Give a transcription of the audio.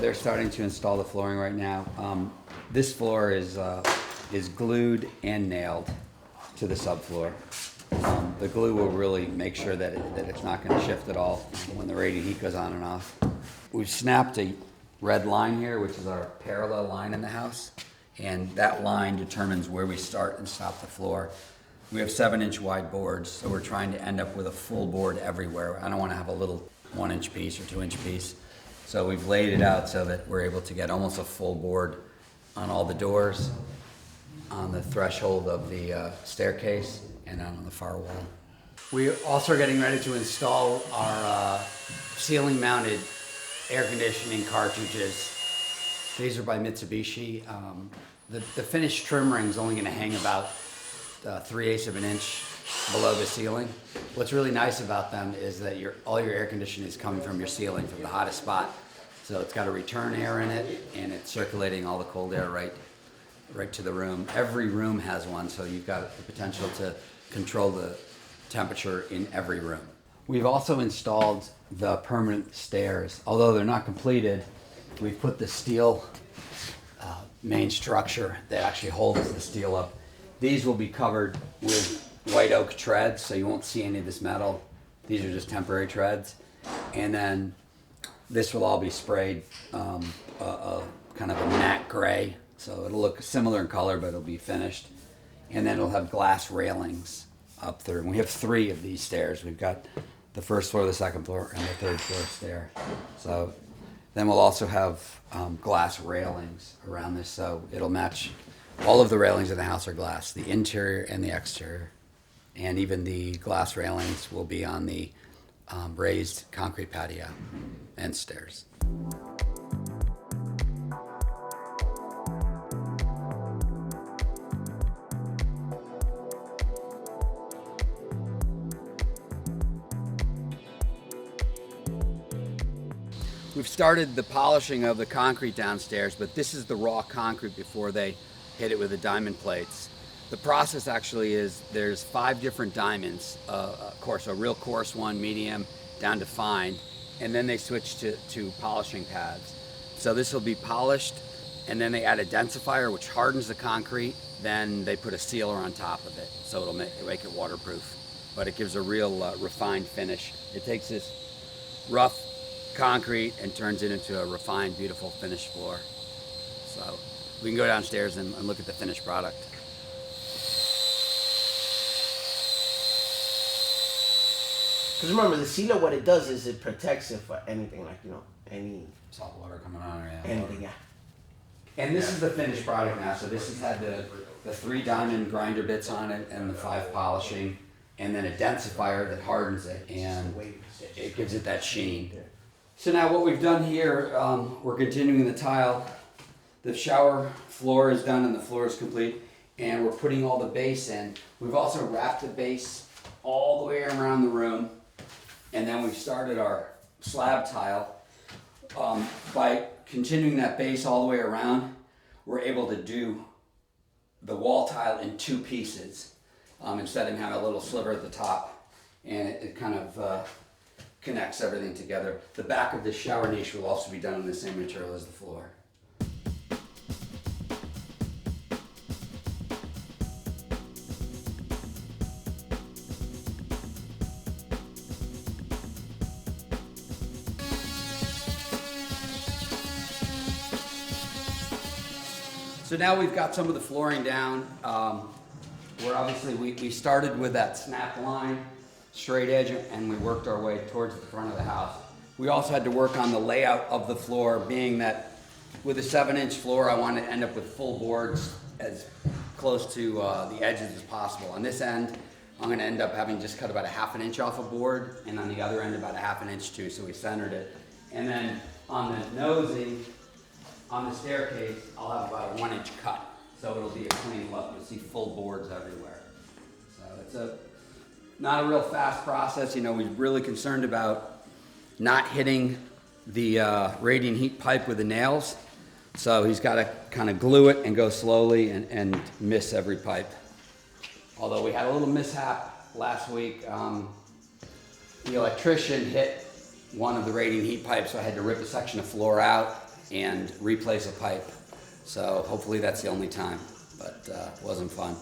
they're starting to install the flooring right now. This floor is glued and nailed to the subfloor. The glue will really make sure that it's not going to shift at all when the radiant heat goes on and off. We've snapped a red line here, which is our parallel line in the house, and that line determines where we start and stop the floor. We have 7-inch wide boards, so we're trying to end up with a full board everywhere. I don't want to have a little 1-inch piece or 2-inch piece. So we've laid it out so that we're able to get almost a full board on all the doors, on the threshold of the staircase, and on the far wall. We also are getting ready to install our ceiling mounted air conditioning cartridges. These are by Mitsubishi. The finished trim ring is only going to hang about 3/8 of an inch below the ceiling. What's really nice about them is that all your air conditioning is coming from your ceiling, from the hottest spot. So it's got a return air in it, and it's circulating all the cold air right to the room. Every room has one, so you've got the potential to control the temperature in every room. We've also installed the permanent stairs. Although they're not completed, we've put the steel main structure that actually holds the steel up. These will be covered with white oak treads, so you won't see any of this metal. These are just temporary treads. And then this will all be sprayed kind of a matte gray, so it'll look similar in color, but it'll be finished. And then it'll have glass railings up through. And we have 3 of these stairs. We've got the first floor, the second floor, and the third floor stair. So then we'll also have glass railings around this, so it'll match. All of the railings in the house are glass, the interior and the exterior. And even the glass railings will be on the raised concrete patio and stairs. We've started the polishing of the concrete downstairs, but this is the raw concrete before they hit it with the diamond plates. The process actually is there's 5 different diamonds, of course, a real coarse one, medium, down to fine, and then they switch to polishing pads. So this will be polished, and then they add a densifier, which hardens the concrete. Then they put a sealer on top of it, so it'll make it waterproof. But it gives a real refined finish. It takes this rough concrete and turns it into a refined, beautiful finished floor. So we can go downstairs and look at the finished product. Because remember, the sealer, what it does is it protects it for anything, like, any Salt water coming on, or anything, yeah. And this is the finished product now. So this has had the 3 diamond grinder bits on it and the 5 polishing, and then a densifier that hardens it, and it gives it that sheen. So now what we've done here, we're continuing the tile. The shower floor is done and the floor is complete, and we're putting all the base in. We've also wrapped the base all the way around the room, and then we've started our slab tile. By continuing that base all the way around, we're able to do the wall tile in 2 pieces instead of having a little sliver at the top, and it kind of connects everything together. The back of the shower niche will also be done in the same material as the floor. So now we've got some of the flooring down. Where obviously we started with that snap line, straight edge, and we worked our way towards the front of the house. We also had to work on the layout of the floor, being that with a 7-inch floor, I wanted to end up with full boards as close to the edges as possible. On this end, I'm going to end up having just cut about a 1/2 inch off a board, and on the other end about a 1/2 inch too, so we centered it. And then on the nosing, on the staircase, I'll have about a 1-inch cut, so it'll be a clean look. You'll see full boards everywhere. So it's not a real fast process. We're really concerned about not hitting the radiant heat pipe with the nails. So he's got to kind of glue it and go slowly and miss every pipe. Although we had a little mishap last week. The electrician hit one of the radiant heat pipes, so I had to rip a section of floor out and replace a pipe. So hopefully that's the only time, but wasn't fun.